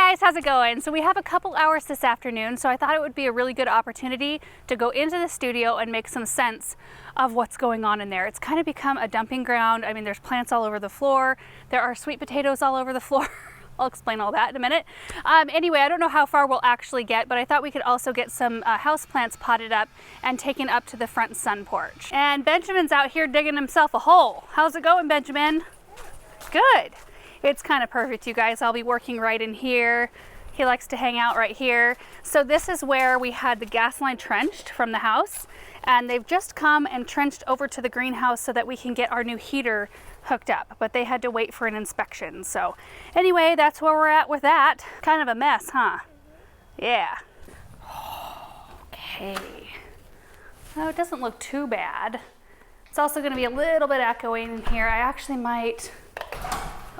guys, how's it going? So we have a couple hours this afternoon, so I thought it would be a really good opportunity to go into the studio and make some sense of what's going on in there. It's kind of become a dumping ground. I mean, there's plants all over the floor. There are sweet potatoes all over the floor. I'll explain all that in a minute. Anyway, I don't know how far we'll actually get, but I thought we could also get some houseplants potted up and taken up to the front sun porch. And Benjamin's out here digging himself a hole. How's it going, Benjamin? Good. It's kind of perfect, you guys. I'll be working right in here. He likes to hang out right here. So this is where we had the gas line trenched from the house, and they've just come and trenched over to the greenhouse so that we can get our new heater hooked up, but they had to wait for an inspection. So anyway, that's where we're at with that. Kind of a mess, huh? Yeah. Okay. Oh, it doesn't look too bad. It's also going to be a little bit echoing in here. I actually might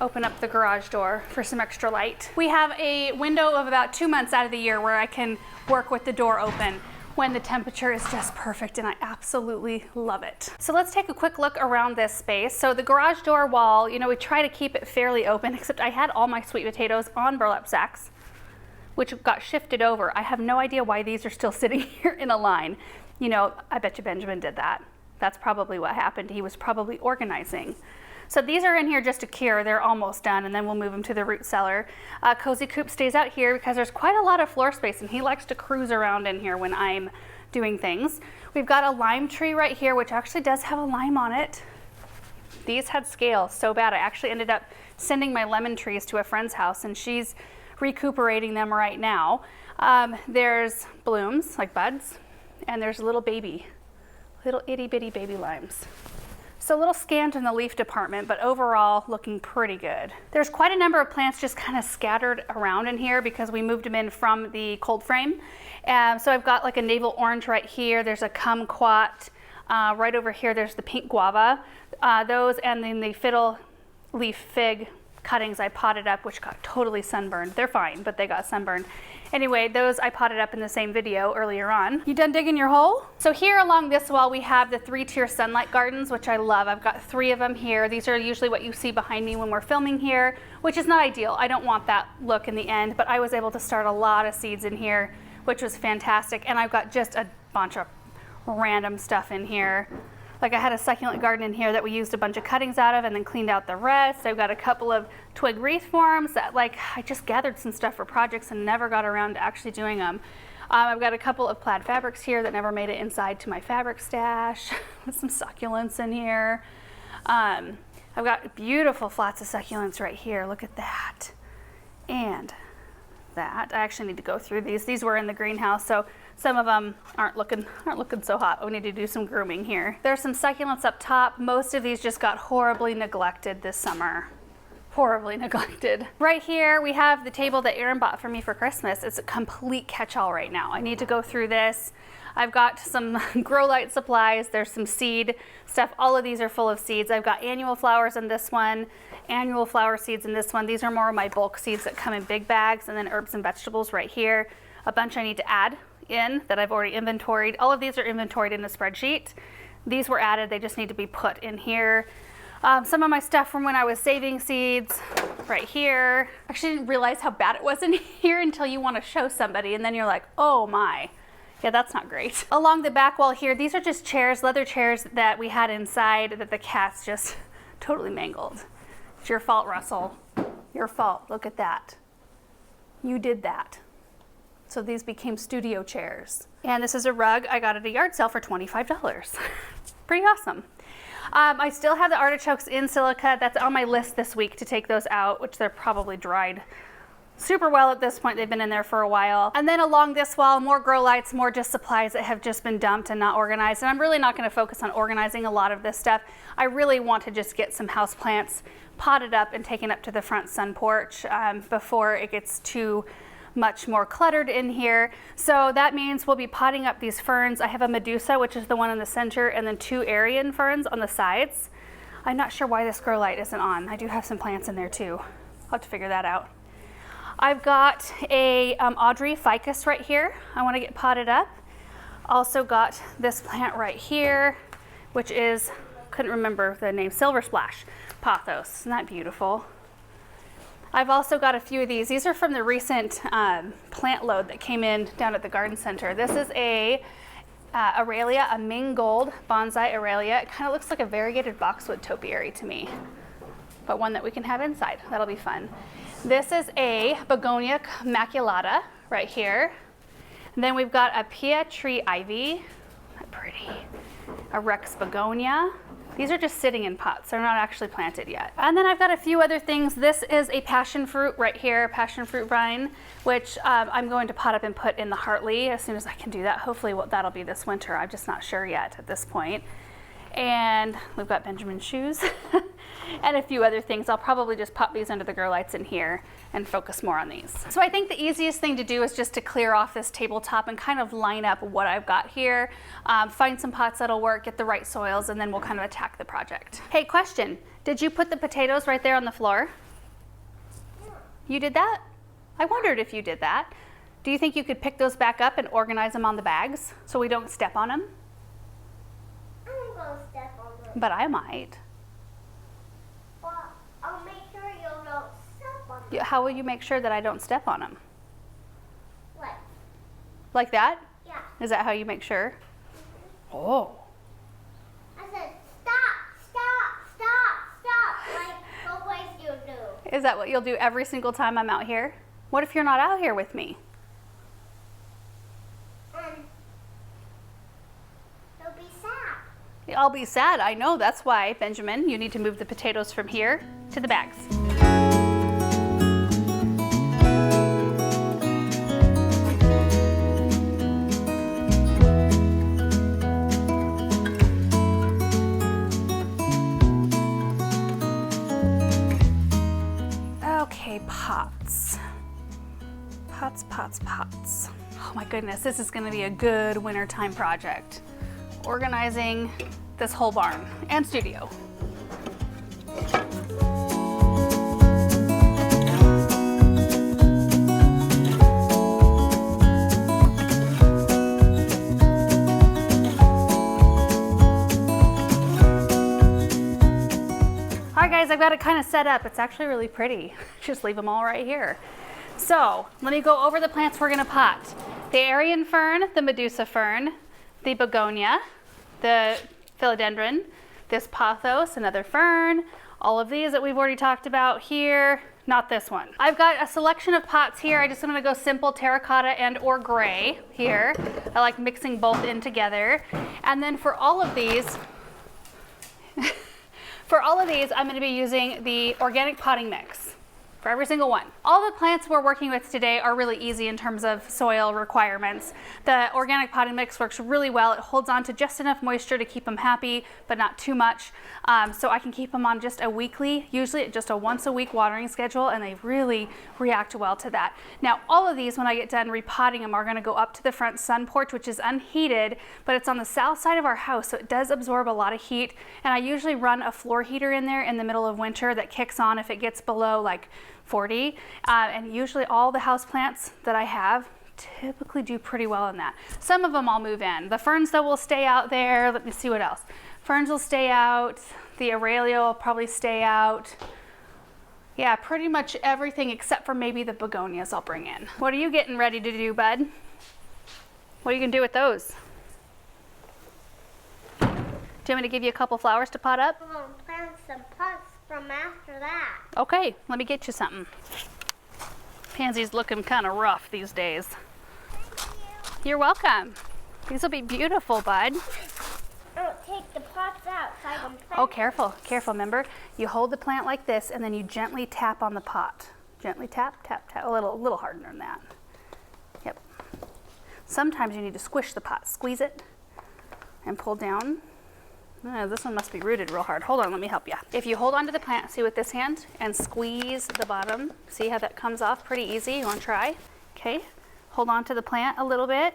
open up the garage door for some extra light. We have a window of about 2 months out of the year where I can work with the door open when the temperature is just perfect, and I absolutely love it. So let's take a quick look around this space. So the garage door wall, you know, we try to keep it fairly open, except I had all my sweet potatoes on burlap sacks, which got shifted over. I have no idea why these are still sitting here in a line. You know, I bet you Benjamin did that. That's probably what happened. He was probably organizing. So these are in here just to cure. They're almost done, and then we'll move them to the root cellar. Cozy Coop stays out here because there's quite a lot of floor space, and he likes to cruise around in here when I'm doing things. We've got a lime tree right here, which actually does have a lime on it. These had scale so bad. I actually ended up sending my lemon trees to a friend's house, and she's recuperating them right now. There's blooms, like buds, and there's little itty bitty baby limes. So a little scant in the leaf department, but overall looking pretty good. There's quite a number of plants just kind of scattered around in here because we moved them in from the cold frame. So I've got like a navel orange right here. There's a kumquat. Right over here, there's the pink guava. Those and then the fiddle leaf fig cuttings I potted up, which got totally sunburned. They're fine, but they got sunburned. Anyway, those I potted up in the same video earlier on. You done digging your hole? So here along this wall, we have the 3-tier sunlight gardens, which I love. I've got 3 of them here. These are usually what you see behind me when we're filming here, which is not ideal. I don't want that look in the end, but I was able to start a lot of seeds in here, which was fantastic. And I've got just a bunch of random stuff in here. Like I had a succulent garden in here that we used a bunch of cuttings out of and then cleaned out the rest. I've got a couple of twig wreath forms that I just gathered some stuff for projects and never got around to actually doing them. I've got a couple of plaid fabrics here that never made it inside to my fabric stash with some succulents in here. I've got beautiful flats of succulents right here. Look at that. And that. I actually need to go through these. These were in the greenhouse, so some of them aren't looking so hot. We need to do some grooming here. There's some succulents up top. Most of these just got horribly neglected this summer. Horribly neglected. Right here, we have the table that Aaron bought for me for Christmas. It's a complete catch-all right now. I need to go through this. I've got some grow light supplies. There's some seed stuff. All of these are full of seeds. I've got annual flowers in this one, annual flower seeds in this one. These are more of my bulk seeds that come in big bags, and then herbs and vegetables right here. A bunch I need to add in that I've already inventoried. All of these are inventoried in the spreadsheet. These were added. They just need to be put in here. Some of my stuff from when I was saving seeds right here. Actually didn't realize how bad it was in here until you want to show somebody, and then you're like, oh my. Yeah, that's not great. Along the back wall here, these are just chairs, leather chairs that we had inside that the cats just totally mangled. It's your fault, Russell. Your fault. Look at that. You did that. So these became studio chairs. And this is a rug I got at a yard sale for $25. Pretty awesome. I still have the artichokes in silica. That's on my list this week to take those out, which they're probably dried super well at this point. They've been in there for a while. And then along this wall, more grow lights, more just supplies that have just been dumped and not organized. And I'm really not going to focus on organizing a lot of this stuff. I really want to just get some houseplants potted up and taken up to the front sun porch before it gets too much more cluttered in here. So that means we'll be potting up these ferns. I have a Medusa, which is the one in the center, and then 2 Aryan ferns on the sides. I'm not sure why this grow light isn't on. I do have some plants in there too. I'll have to figure that out. I've got a Audrey ficus right here. I want to get potted up. Also got this plant right here, which is, couldn't remember the name, Silver Splash Pothos. Isn't that beautiful? I've also got a few of these. These are from the recent plant load that came in down at the garden center. This is a Aralia, a Ming Gold bonsai Aralia. It kind of looks like a variegated boxwood topiary to me, but one that we can have inside. That'll be fun. This is a Begonia maculata right here. And then we've got a Pia tree ivy, pretty, a Rex begonia. These are just sitting in pots. They're not actually planted yet. And then I've got a few other things. This is a passion fruit right here, passion fruit vine, which I'm going to pot up and put in the Hartley as soon as I can do that. Hopefully that'll be this winter. I'm just not sure yet at this point. And we've got Benjamin shoes and a few other things. I'll probably just pop these under the grow lights in here and focus more on these. So I think the easiest thing to do is just to clear off this tabletop and kind of line up what I've got here, find some pots that'll work, get the right soils, and then we'll kind of attack the project. Hey, question, did you put the potatoes right there on the floor? Yeah. You did that? I wondered if you did that. Do you think you could pick those back up and organize them on the bags so we don't step on them? Step on them. But I might. Well, I'll make sure you don't step on them. How will you make sure that I don't step on them? What? Like that? Yeah. Is that how you make sure? Oh. I said stop, like always you do. Is that what you'll do every single time I'm out here? What if you're not out here with me? You'll be sad. I'll be sad, I know. That's why, Benjamin, you need to move the potatoes from here to the bags. Okay, pots. Pots. Oh my goodness, this is gonna be a good wintertime project. Organizing this whole barn and studio. All right guys, I've got it kind of set up. It's actually really pretty. Just leave them all right here. So let me go over the plants we're gonna pot. The Aryan fern, the Medusa fern, the begonia, the philodendron, this pothos, another fern, all of these that we've already talked about here, not this one. I've got a selection of pots here. I just want to go simple terracotta and or gray here. I like mixing both in together. And then for all of these, I'm going to be using the organic potting mix. For every single one. All the plants we're working with today are really easy in terms of soil requirements. The organic potting mix works really well. It holds on to just enough moisture to keep them happy, but not too much. So I can keep them on just a weekly, usually just a once a week watering schedule, and they really react well to that. Now, all of these, when I get done repotting them, are gonna go up to the front sun porch, which is unheated, but it's on the south side of our house, so it does absorb a lot of heat. And I usually run a floor heater in there in the middle of winter that kicks on if it gets below like 40, and usually all the house plants that I have typically do pretty well in that. Some of them I'll move in. The ferns though will stay out there. Let me see what else. Ferns will stay out. The Aralia will probably stay out. Yeah, pretty much everything except for maybe the begonias I'll bring in. What are you getting ready to do, bud? What are you gonna do with those? Do you want me to give you a couple flowers to pot up? I'm gonna plant some pots from after that. Okay, let me get you something. Pansy's looking kind of rough these days. Thank you. You're welcome. These will be beautiful, bud. I'll take the pots out so I can plant. Oh, careful, remember? You hold the plant like this and then you gently tap on the pot. Gently tap, tap, tap, a little harder than that. Yep. Sometimes you need to squish the pot. Squeeze it and pull down. This one must be rooted real hard. Hold on, let me help you. If you hold onto the plant, see with this hand, and squeeze the bottom, see how that comes off pretty easy? You want to try? Okay, hold on to the plant a little bit,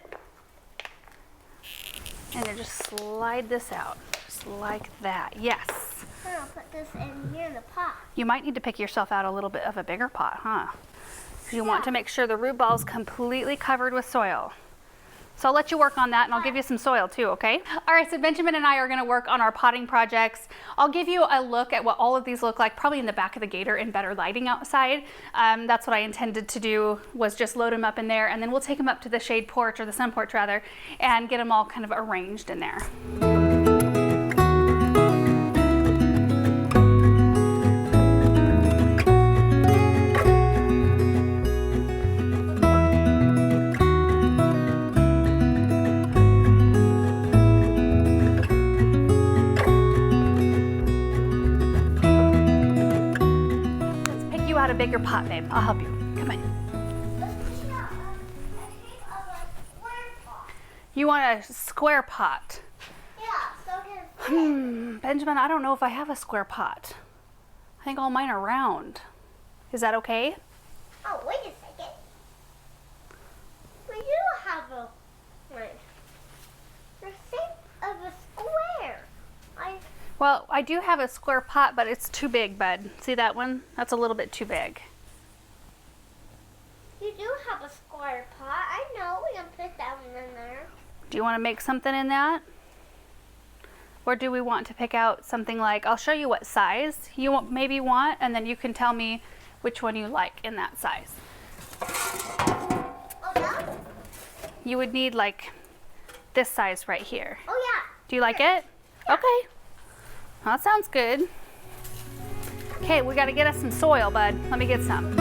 and then just slide this out, just like that. Yes. I'm gonna put this in here in the pot. You might need to pick yourself out a little bit of a bigger pot, huh? You want to make sure the root ball is completely covered with soil. So I'll let you work on that and I'll give you some soil too, okay? All right, so Benjamin and I are gonna work on our potting projects. I'll give you a look at what all of these look like, probably in the back of the gator in better lighting outside. That's what I intended to do, was just load them up in there, and then we'll take them up to the shade porch, or the sun porch rather, and get them all kind of arranged in there. A bigger pot, babe. I'll help you. Come on. You want a square pot? Yeah, so Benjamin, I don't know if I have a square pot. I think all mine are round. Is that okay? Oh, wait a second. We do have a right. The shape of a square. Well, I do have a square pot, but it's too big, bud. See that one? That's a little bit too big. You do have a square pot. I know. We can put that one in there. Do you want to make something in that? Or do we want to pick out something like, I'll show you what size you maybe want, and then you can tell me which one you like in that size. Oh, yeah? You would need like this size right here. Oh, yeah. Do you like it? Yeah. Okay. That sounds good. Okay, we got to get us some soil, bud. Let me get some.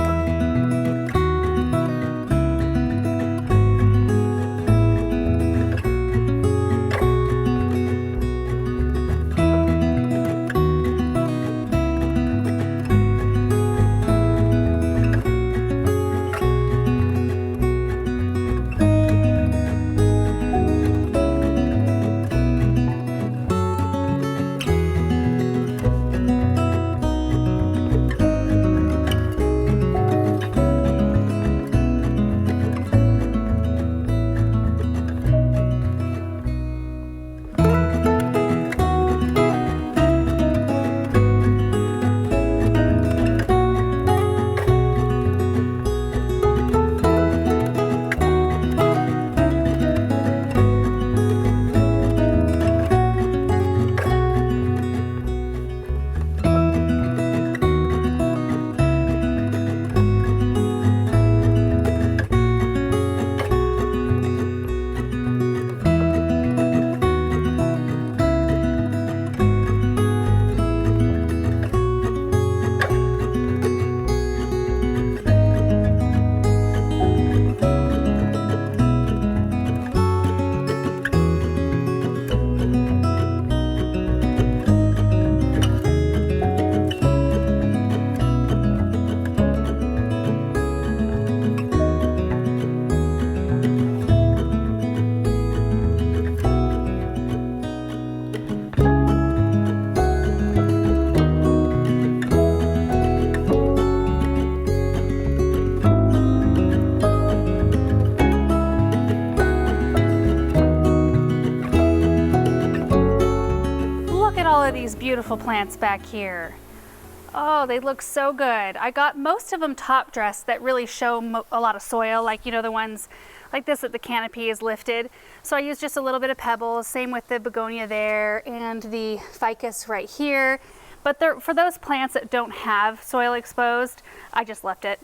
These beautiful plants back here. Oh, they look so good. I got most of them top dressed that really show a lot of soil, like, you know, the ones like this that the canopy is lifted. So I used just a little bit of pebbles, same with the begonia there and the ficus right here. But for those plants that don't have soil exposed, I just left it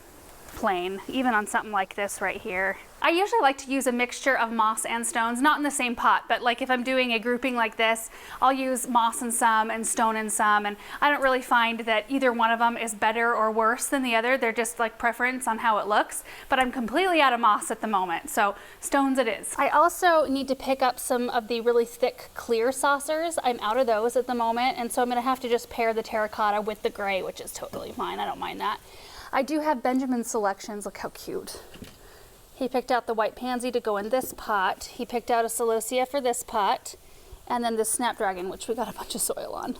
plain, even on something like this right here. I usually like to use a mixture of moss and stones, not in the same pot, but like if I'm doing a grouping like this, I'll use moss in some and stone in some, and I don't really find that either one of them is better or worse than the other. They're just like preference on how it looks, but I'm completely out of moss at the moment, so stones it is. I also need to pick up some of the really thick clear saucers. I'm out of those at the moment, and so I'm gonna have to just pair the terracotta with the gray, which is totally fine, I don't mind that. I do have Benjamin's selections. Look how cute. He picked out the white pansy to go in this pot. He picked out a celosia for this pot, and then this snapdragon, which we got a bunch of soil on.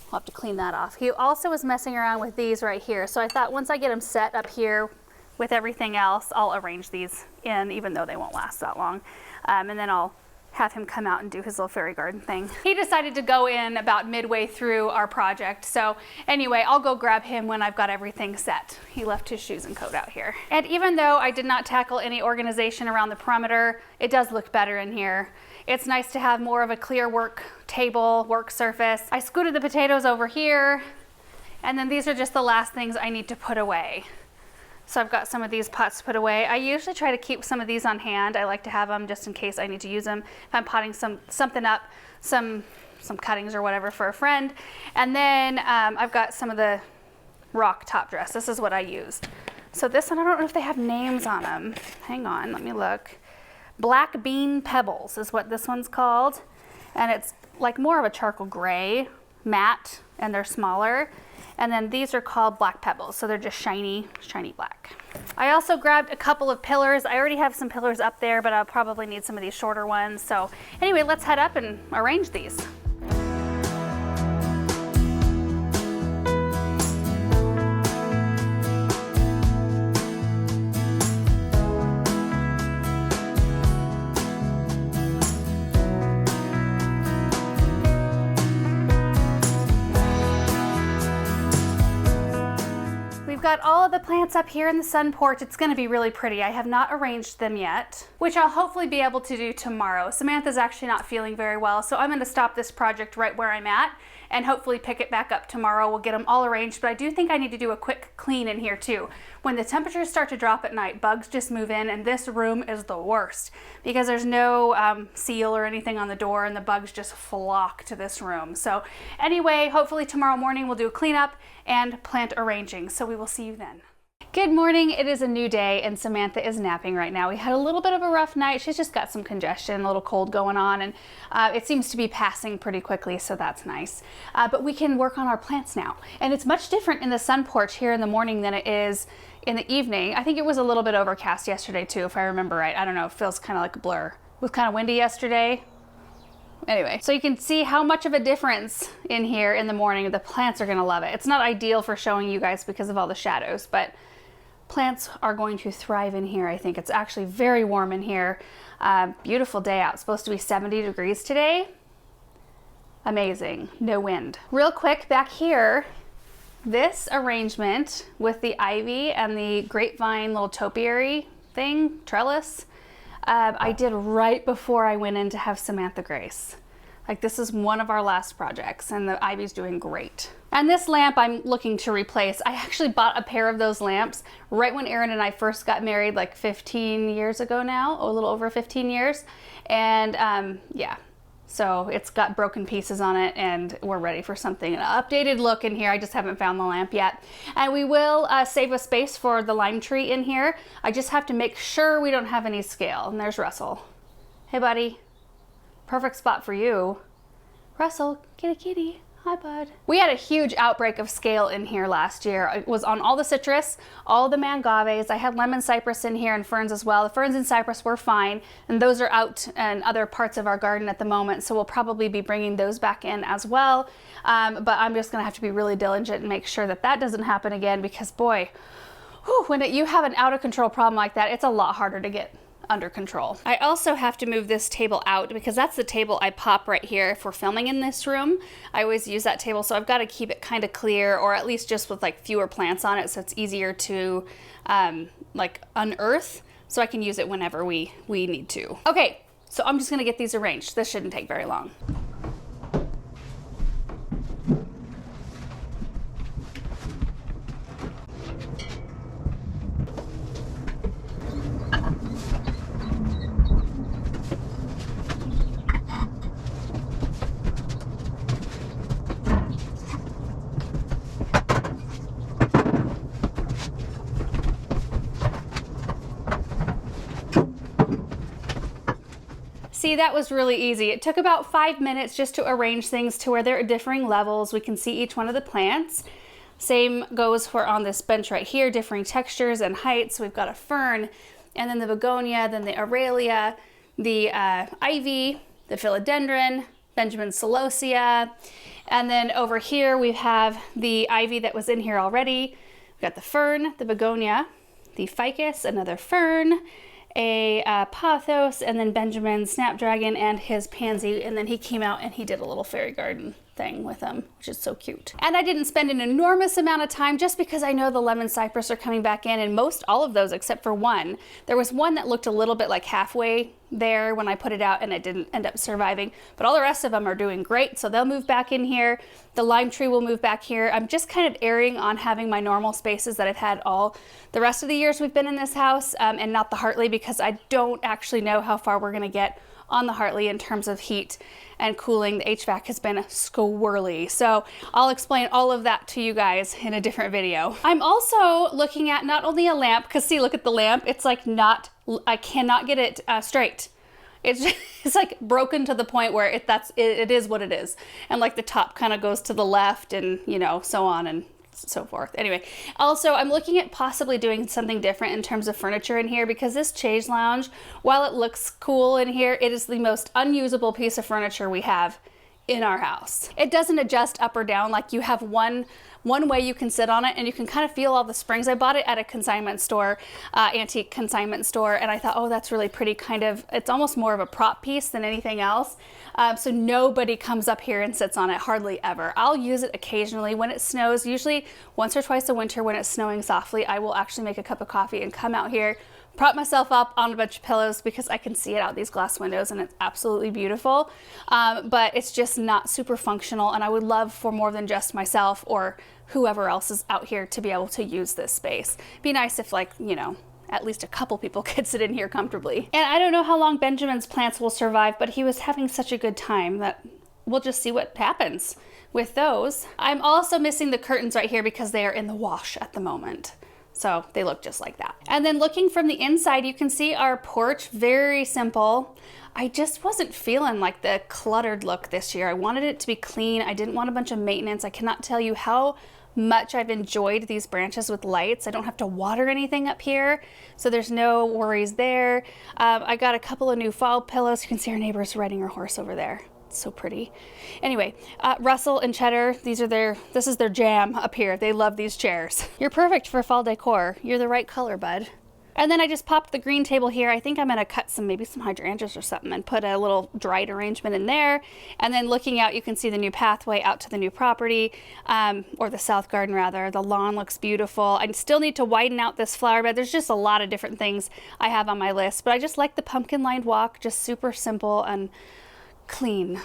I'll have to clean that off. He also was messing around with these right here. So I thought once I get them set up here with everything else, I'll arrange these in, even though they won't last that long. And then I'll have him come out and do his little fairy garden thing. He decided to go in about midway through our project. So anyway, I'll go grab him when I've got everything set. He left his shoes and coat out here. And even though I did not tackle any organization around the perimeter, it does look better in here. It's nice to have more of a clear work table, work surface. I scooted the potatoes over here, and then these are just the last things I need to put away. So I've got some of these pots to put away. I usually try to keep some of these on hand. I like to have them just in case I need to use them. If I'm potting something up, some cuttings or whatever for a friend. And then I've got some of the rock top dress. This is what I used. So this one, I don't know if they have names on them. Hang on, let me look. Black Bean Pebbles is what this one's called. And it's like more of a charcoal gray, matte, and they're smaller. And then these are called Black Pebbles, so they're just shiny, shiny black. I also grabbed a couple of pillars. I already have some pillars up there, but I'll probably need some of these shorter ones. So anyway, let's head up and arrange these. Got all of the plants up here in the sun porch. It's going to be really pretty. I have not arranged them yet, which I'll hopefully be able to do tomorrow. Samantha's actually not feeling very well, so I'm going to stop this project right where I'm at and hopefully pick it back up tomorrow. We'll get them all arranged, but I do think I need to do a quick clean in here too. When the temperatures start to drop at night, bugs just move in, and this room is the worst because there's no seal or anything on the door, and the bugs just flock to this room. So anyway, hopefully tomorrow morning we'll do a cleanup and plant arranging. So we will see you then. Good morning, it is a new day and Samantha is napping right now. We had a little bit of a rough night. She's just got some congestion, a little cold going on, and it seems to be passing pretty quickly, so that's nice. But we can work on our plants now. And it's much different in the sun porch here in the morning than it is in the evening. I think it was a little bit overcast yesterday too, if I remember right. I don't know, it feels kind of like a blur. It was kind of windy yesterday. Anyway, so you can see how much of a difference in here in the morning. The plants are gonna love it. It's not ideal for showing you guys because of all the shadows, but plants are going to thrive in here. I think it's actually very warm in here. Beautiful day out. It's supposed to be 70 degrees today. Amazing. No wind. Real quick back here, this arrangement with the ivy and the grapevine little topiary thing, trellis, I did right before I went in to have Samantha Grace. Like, this is one of our last projects and the ivy's doing great. And this lamp I'm looking to replace. I actually bought a pair of those lamps right when Aaron and I first got married, like 15 years ago now, a little over 15 years. And yeah, so it's got broken pieces on it and we're ready for something, an updated look in here. I just haven't found the lamp yet. And we will save a space for the lime tree in here. I just have to make sure we don't have any scale. And there's Russell. Hey buddy. Perfect spot for you. Russell, kitty kitty. Hi, bud. We had a huge outbreak of scale in here last year. It was on all the citrus, all the mangaves. I had lemon cypress in here and ferns as well. The ferns and cypress were fine, and those are out in other parts of our garden at the moment, so we'll probably be bringing those back in as well. But I'm just gonna have to be really diligent and make sure that that doesn't happen again because, boy, when you have an out of control problem like that, it's a lot harder to get under control. I also have to move this table out because that's the table I pop right here if we're filming in this room. I always use that table, so I've got to keep it kind of clear, or at least just with like fewer plants on it, so it's easier to like unearth, so I can use it whenever we need to. Okay, so I'm just gonna get these arranged. This shouldn't take very long. See, that was really easy. It took about 5 minutes just to arrange things to where there are differing levels. We can see each one of the plants. Same goes for on this bench right here, differing textures and heights. We've got a fern, and then the begonia, then the aurelia, the ivy, the philodendron, Benjamin celosia, and then over here we have the ivy that was in here already. We've got the fern, the begonia, the ficus, another fern, a pothos, and then Benjamin's snapdragon and his pansy, and then he came out and he did a little fairy garden thing with them, which is so cute. And I didn't spend an enormous amount of time just because I know the lemon cypress are coming back in, and most all of those except for one. There was one that looked a little bit like halfway there when I put it out and it didn't end up surviving, but all the rest of them are doing great, so they'll move back in here. The lime tree will move back here. I'm just kind of erring on having my normal spaces that I've had all the rest of the years we've been in this house, and not the Hartley, because I don't actually know how far we're gonna get on the Hartley in terms of heat and cooling. The HVAC has been squirrely, so I'll explain all of that to you guys in a different video. I'm also looking at not only a lamp, because see, look at the lamp, it's like not, I cannot get it straight. It's like broken to the point where it is what it is, and like the top kind of goes to the left, and you know, so on and so forth. Anyway, also I'm looking at possibly doing something different in terms of furniture in here, because this chaise lounge, while it looks cool in here, it is the most unusable piece of furniture we have in our house. It doesn't adjust up or down. Like, you have one way you can sit on it, and you can kind of feel all the springs. I bought it at a consignment store, antique consignment store, and I thought, oh, that's really pretty. Kind of, it's almost more of a prop piece than anything else. So nobody comes up here and sits on it, hardly ever. I'll use it occasionally when it snows, usually once or twice a winter when it's snowing softly. I will actually make a cup of coffee and come out here, prop myself up on a bunch of pillows, because I can see it out these glass windows and it's absolutely beautiful. But it's just not super functional, and I would love for more than just myself or whoever else is out here to be able to use this space. Be nice if, like, you know, at least a couple people could sit in here comfortably. And I don't know how long Benjamin's plants will survive, but he was having such a good time that we'll just see what happens with those. I'm also missing the curtains right here because they are in the wash at the moment. So they look just like that. And then looking from the inside, you can see our porch, very simple. I just wasn't feeling like the cluttered look this year. I wanted it to be clean. I didn't want a bunch of maintenance. I cannot tell you how much I've enjoyed these branches with lights. I don't have to water anything up here, so there's no worries there. I got a couple of new fall pillows. You can see our neighbor's riding her horse over there. So pretty. Anyway, Russell and Cheddar, this is their jam up here. They love these chairs. You're perfect for fall decor. You're the right color, bud. And then I just popped the green table here. I think I'm gonna cut maybe some hydrangeas or something and put a little dried arrangement in there. And then looking out, you can see the new pathway out to the new property, or the south garden rather. The lawn looks beautiful. I still need to widen out this flower bed. There's just a lot of different things I have on my list, but I just like the pumpkin lined walk, just super simple and clean.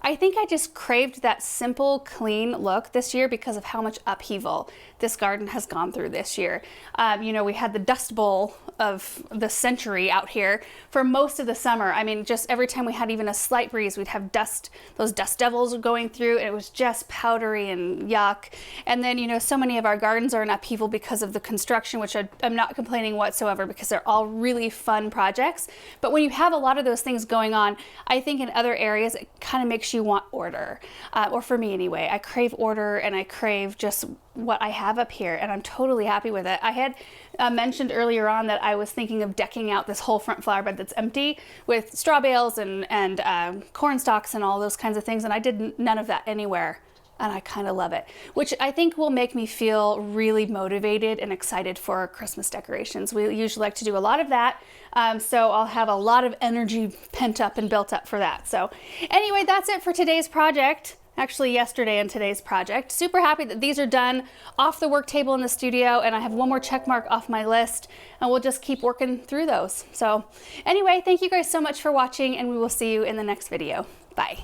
I think I just craved that simple, clean look this year because of how much upheaval this garden has gone through this year. You know, we had the dust bowl of the century out here for most of the summer. I mean, just every time we had even a slight breeze, we'd have dust, those dust devils going through, and it was just powdery and yuck. And then, you know, so many of our gardens are in upheaval because of the construction, which I'm not complaining whatsoever, because they're all really fun projects. But when you have a lot of those things going on, I think in other areas, it kind of makes you want order, or for me anyway. I crave order, and I crave just what I have up here, and I'm totally happy with it. I had mentioned earlier on that I was thinking of decking out this whole front flower bed that's empty with straw bales and corn stalks and all those kinds of things, and I did none of that anywhere. And I kind of love it, which I think will make me feel really motivated and excited for Christmas decorations. We usually like to do a lot of that, so I'll have a lot of energy pent up and built up for that. So anyway, that's it for today's project. Actually, yesterday and today's project. Super happy that these are done off the work table in the studio, and I have one more check mark off my list, and we'll just keep working through those. So anyway, thank you guys so much for watching, and we will see you in the next video. Bye.